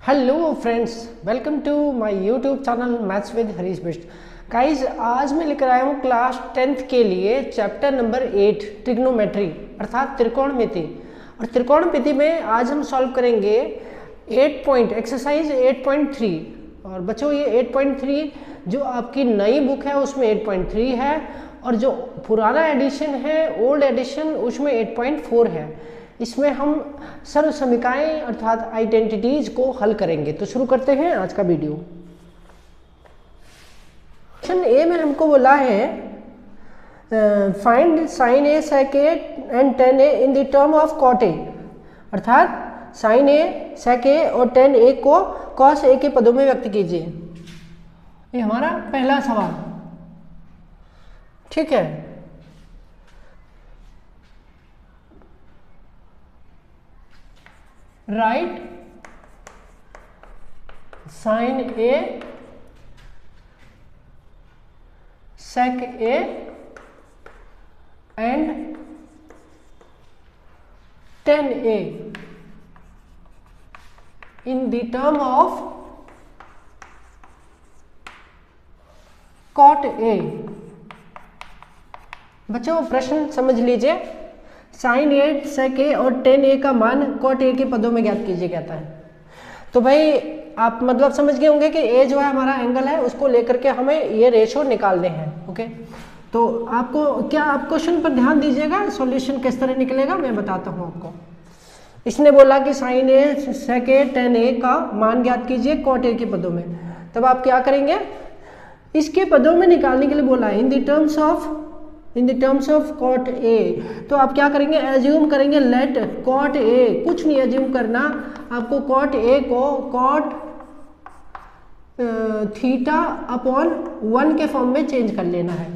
Hello friends, welcome to my YouTube channel maths with Harish Bisht. Guys, आज मैं लेकर आया हूँ क्लास 10th के लिए चैप्टर नंबर 8 ट्रिग्नोमेट्री अर्थात त्रिकोणमिति। और त्रिकोणमिति में आज हम सॉल्व करेंगे एक्सरसाइज 8.3। और बच्चों, ये 8.3 जो आपकी नई बुक है उसमें 8.3 है, और जो पुराना एडिशन है ओल्ड एडिशन उसमें 8.4 है। इसमें हम सर्व समीकरण अर्थात आइडेंटिटीज को हल करेंगे। तो शुरू करते हैं आज का वीडियो। क्वेश्चन ए में हमको बोला है find sine A sec A and tan A in the term of cot A, अर्थात साइन ए सेक ए और टेन ए को कॉस ए के पदों में व्यक्त कीजिए। ये हमारा पहला सवाल, ठीक है। Write sine A sec A and tan A in the term of cot A. बच्चों, प्रश्न समझ लीजिए। साइन ए सेक ए और टेन ए का मान कॉट ए के पदों में ज्ञात कीजिए कहता है। तो भाई आप मतलब समझ गए होंगे कि ए जो है हमारा एंगल है, उसको लेकर के हमें ये रेशो निकालने हैं। ओके, तो आपको क्या आप क्वेश्चन पर ध्यान दीजिएगा, सॉल्यूशन किस तरह निकलेगा मैं बताता हूँ आपको। इसने बोला कि sign A sec A ten ए का मान ज्ञात कीजिए कॉट ए के पदों में। तब आप क्या करेंगे, इसके पदों में निकालने के लिए बोला है in the terms of cot A. तो आप क्या करेंगे, एज्यूम करेंगे लेट कॉट ए, कुछ नहीं एज्यूम करना, आपको कॉट ए को कॉट थीटा अपॉन 1 के फॉर्म में चेंज कर लेना है।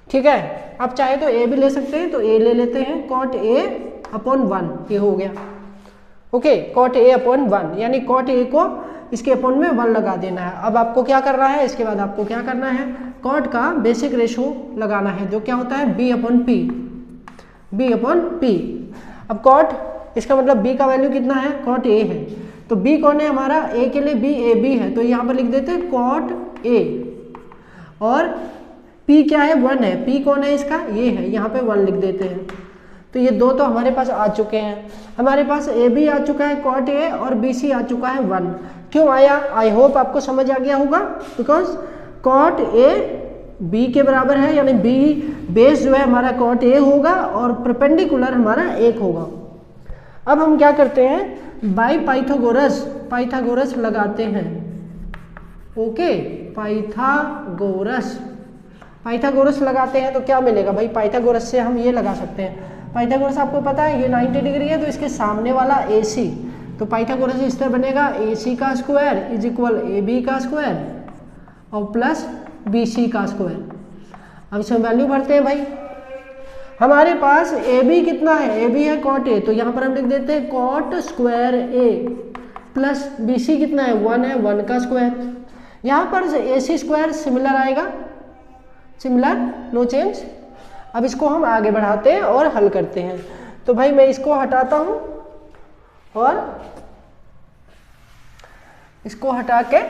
ठीक है, आप चाहे तो ए भी ले सकते हैं, तो ए ले लेते हैं, कॉट ए अपॉन 1 ये हो गया। ओके, कॉट ए अपॉन 1 यानी कॉट ए को इसके अपॉन में 1 लगा देना है। अब आपको क्या करना है, इसके बाद आपको क्या करना है, कॉट का बेसिक रेशो लगाना है जो क्या होता है बी अपॉन पी। अब कॉट, इसका मतलब बी का वैल्यू कितना है, कॉट ए है, तो बी कौन है हमारा, ए के लिए बी ए बी है, तो यहाँ पर लिख देते हैं कॉट ए। और पी क्या है, 1 है, पी कौन है इसका, ये है, यहाँ पे 1 लिख देते हैं। तो ये दो तो हमारे पास आ चुके हैं। हमारे पास ए बी आ चुका है कॉट ए, और बी सी आ चुका है 1। क्यों आया, आई होप आपको समझ आ गया होगा। बिकॉज कॉट ए बी के बराबर है, यानी बी बेस जो है हमारा कॉट ए होगा और परपेंडिकुलर हमारा 1 होगा। अब हम क्या करते हैं, बाय पाइथागोरस लगाते हैं। ओके, पाइथागोरस लगाते हैं तो क्या मिलेगा भाई, पाइथागोरस से हम ये लगा सकते हैं। पाइथागोरस आपको पता है ये 90 डिग्री है, तो इसके सामने वाला AC, तो पाइथागोरस इस तरह बनेगा AC का स्क्वायर इज इक्वल AB का स्क्वायर और प्लस BC का स्क्वायर। अब इसमें वैल्यू भरते हैं भाई। हमारे पास AB कितना है, AB है कॉट ए, तो यहाँ पर हम लिख देते हैं कॉट स्क्वायर ए प्लस BC कितना है, 1 है, 1 का स्क्वायर। यहाँ पर AC स्क्वायर सिमिलर आएगा, सिमिलर नो चेंज। अब इसको हम आगे बढ़ाते हैं और हल करते हैं। तो भाई मैं इसको हटाता हूँ और इसको हटा के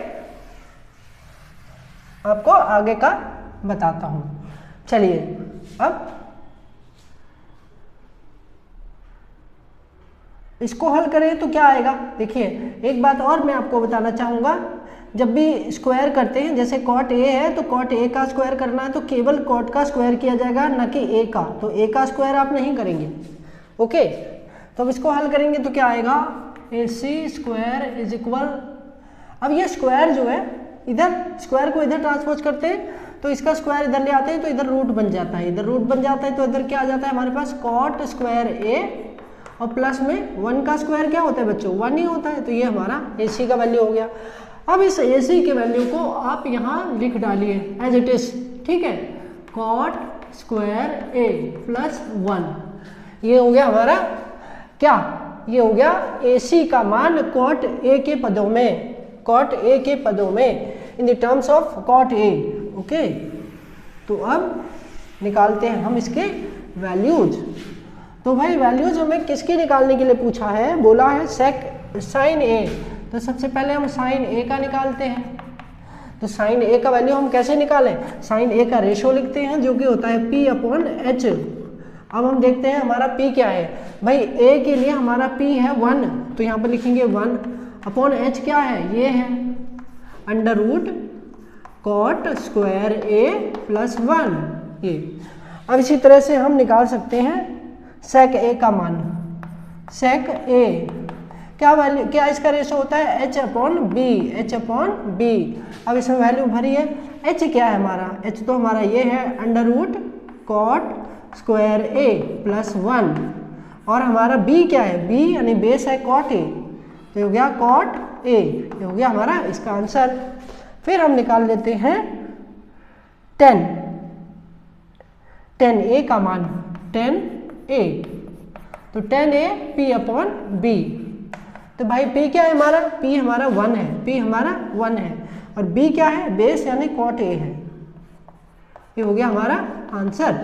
आपको आगे का बताता हूँ। चलिए, अब इसको हल करें तो क्या आएगा, देखिए एक बात और मैं आपको बताना चाहूँगा। जब भी स्क्वायर करते हैं, जैसे कॉट ए है तो कॉट ए का स्क्वायर करना है तो केवल कॉट का स्क्वायर किया जाएगा, न कि ए का। तो ए का स्क्वायर आप नहीं करेंगे। ओके, तो अब इसको हल करेंगे तो क्या आएगा, AC स्क्वायर इज इक्वल, अब ये स्क्वायर जो है इधर स्क्वायर को इधर ट्रांसपोज करते हैं तो इसका स्क्वायर इधर ले आते हैं तो इधर रूट बन जाता है, इधर रूट बन जाता है तो इधर क्या आ जाता है हमारे पास कॉट स्क्वायर ए, और प्लस में 1 का स्क्वायर क्या होता है बच्चों, 1 ही होता है। तो ये हमारा AC का वैल्यू हो गया। अब इस AC के वैल्यू को आप यहाँ लिख डालिए एज इट इज, ठीक है, कॉट स्क्वायर ए प्लस 1। ये हो गया हमारा क्या, ये हो गया AC का मान कॉट ए के पदों में, कॉट ए के पदों में in the terms of cot A. Okay, तो अब निकालते हैं हम इसके वैल्यूज। तो भाई वैल्यूज हमें किसकी निकालने के लिए पूछा है, बोला है सेक साइन ए, तो तो सबसे पहले हम साइन ए का निकालते हैं। तो साइन ए का वैल्यू हम कैसे निकालें? साइन ए का रेशो लिखते हैं जो कि होता है P अपॉन एच। अब हम देखते हैं हमारा P क्या है। भाई A के लिए हमारा P है 1, तो यहाँ पर लिखेंगे 1 अपॉन एच क्या है, ये है अंडर रूट कॉट स्क्वायर ए प्लस 1 ये। अब इसी तरह से हम निकाल सकते हैं सेक ए का मान। सेक ए क्या वैल्यू, क्या इसका रेशो होता है h upon B, h upon B. अब इसमें वैल्यू भरी है। h क्या है हमारा, h तो हमारा ये है अंडर रूट कॉट स्क्वायर ए प्लस 1 और हमारा b क्या है, b यानी बेस है कॉट ए, तो हो गया कॉट ए, ये हो गया हमारा इसका आंसर। फिर हम निकाल लेते हैं 10 ए का मान, 10 ए, तो 10 ए p अपॉन बी। तो भाई p क्या है हमारा, p हमारा 1 है, p हमारा 1 है और b क्या है, बेस यानी कॉट ए है। ये हो गया हमारा आंसर।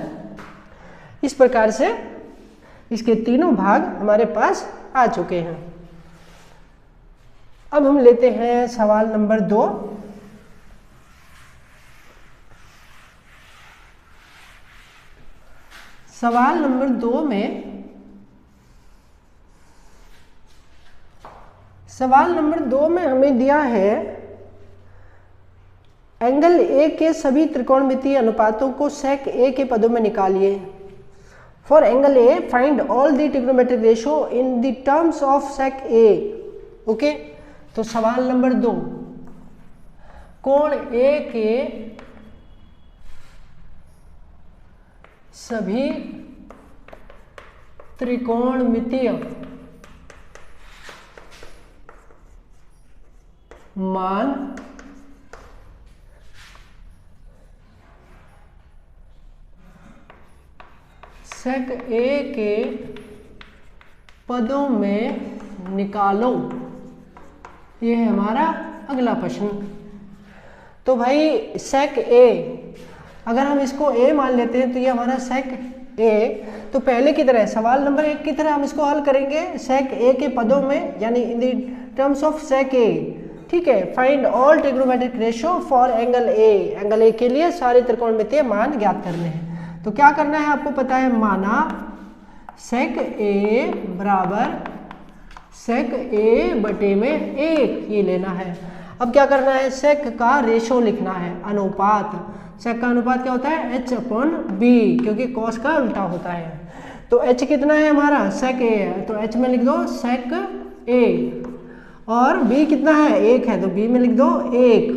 इस प्रकार से इसके तीनों भाग हमारे पास आ चुके हैं। अब हम लेते हैं सवाल नंबर 2। सवाल नंबर 2 में हमें दिया है एंगल ए के सभी त्रिकोणमितीय अनुपातों को सेक ए के पदों में निकालिए। For angle A find all the trigonometric ratio in the terms of sec A. Okay, तो सवाल नंबर 2, कोण ए के सभी त्रिकोणमितीय मान सेक ए के पदों में निकालो। ये है हमारा अगला प्रश्न। तो भाई सेक ए, अगर हम इसको ए मान लेते हैं तो ये हमारा सेक ए, तो पहले की तरह सवाल नंबर 1 की तरह हम इसको हल करेंगे सेक ए के पदों में, यानी in the terms of sec A. ठीक है, find all trigonometric ratio for angle A. Angle A के लिए सारे त्रिकोणमितीय मान ज्ञात करने हैं। तो क्या करना है आपको पता है, माना सेक ए बराबर सेक ए बटे में 1 ये लेना है। अब क्या करना है, सेक का रेशो लिखना है, अनुपात। सेक का अनुपात क्या होता है, h अपॉन बी, क्योंकि कॉस का उल्टा होता है। तो h कितना है हमारा, सेक ए है, तो h में लिख दो सेक ए, और b कितना है 1 है, तो b में लिख दो 1।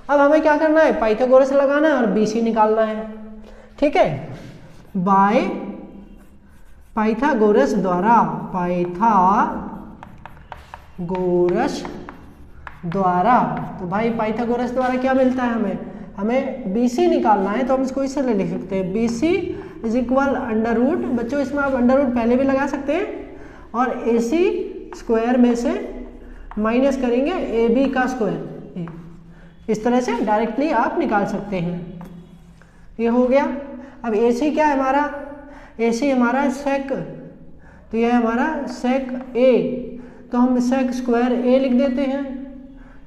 अब हमें क्या करना है, पाइथागोरस लगाना है और BC निकालना है। ठीक है, बाय पाइथागोरस द्वारा, पाइथागोरस द्वारा। तो भाई पाइथागोरस द्वारा क्या मिलता है हमें BC निकालना है, तो हम इसको इससे लिख सकते हैं BC is equal under root, बच्चों इसमें आप अंडर रूट पहले भी लगा सकते हैं, और AC स्क्वायर में से माइनस करेंगे AB का स्क्वायर। इस तरह से डायरेक्टली आप निकाल सकते हैं। ये हो गया। अब AC क्या है हमारा, AC हमारा सेक, तो यह हमारा सेक A, तो हम सेक स्क्वायर A लिख देते हैं।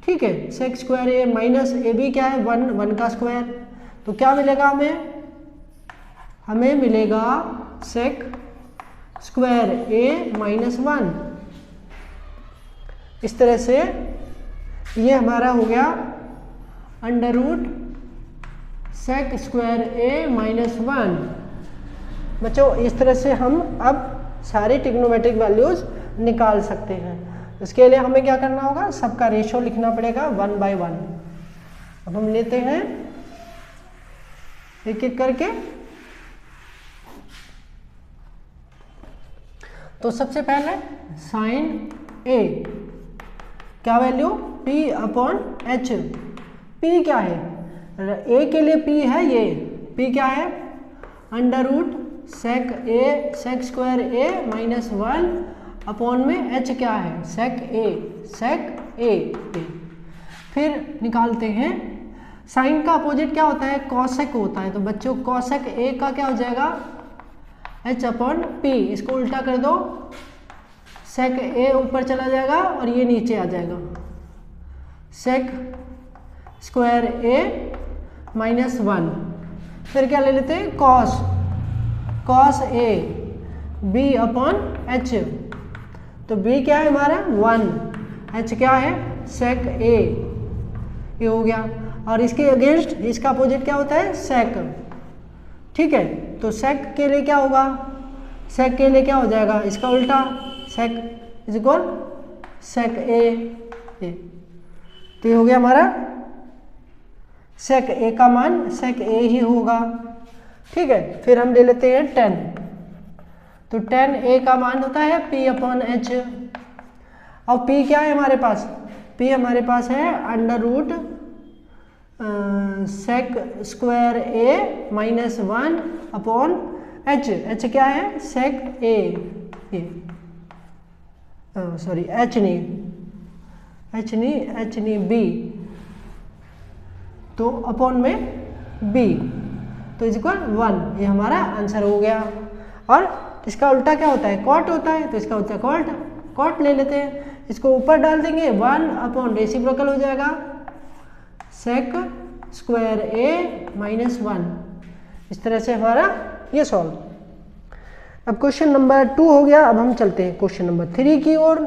ठीक है, सेक स्क्वायर ए माइनस AB क्या है 1 का स्क्वायर, तो क्या मिलेगा हमें मिलेगा सेक स्क्वायर A माइनस 1। इस तरह से ये हमारा हो गया under root sec square A minus 1। बच्चों इस तरह से हम अब सारी ट्रिग्नोमेट्रिक वैल्यूज निकाल सकते हैं। इसके लिए हमें क्या करना होगा, सबका रेशो लिखना पड़ेगा 1/1। अब हम लेते हैं एक एक करके। तो सबसे पहले साइन ए, क्या value P upon H। P क्या है, A के लिए P है, ये P क्या है under root sec square A minus 1 upon में H क्या है सेक ए। फिर निकालते हैं साइन का अपोजिट क्या होता है, कॉसेक होता है। तो बच्चों कॉसेक A का क्या हो जाएगा H अपॉन P, इसको उल्टा कर दो सेक ए ऊपर चला जाएगा और ये नीचे आ जाएगा, सेक स्क्वायर ए माइनस 1। फिर क्या ले लेते हैं, cos A B upon H. तो बी क्या है हमारा 1, एच क्या है सेक ए, ये हो गया। और इसके अगेंस्ट इसका अपोजिट क्या होता है, सेक। ठीक है, तो सेक के लिए क्या होगा, सेक के लिए क्या हो जाएगा, इसका उल्टा, सेक इज इक्वल सेक ए। तो ये हो गया हमारा सेक ए का मान सेक ए ही होगा। ठीक है, फिर हम ले लेते हैं 10। तो 10 ए का मान होता है p अपॉन एच। और p क्या है हमारे पास, p हमारे पास है अंडर रूट सेक स्क्वायर ए माइनस 1 अपॉन एच। एच क्या है सेक ए, सॉरी एच नहीं बी, तो अपॉन में बी, तो इज इक्वल 1। ये हमारा आंसर हो गया। और इसका उल्टा क्या होता है, कॉट होता है, तो इसका होता है कॉट ले लेते हैं। इसको ऊपर डाल देंगे, 1 अपॉन रेसिप्रोकल हो जाएगा सेक स्क्वायर ए माइनस 1। इस तरह से हमारा ये सॉल्व। अब क्वेश्चन नंबर 2 हो गया। अब हम चलते हैं क्वेश्चन नंबर 3 की ओर।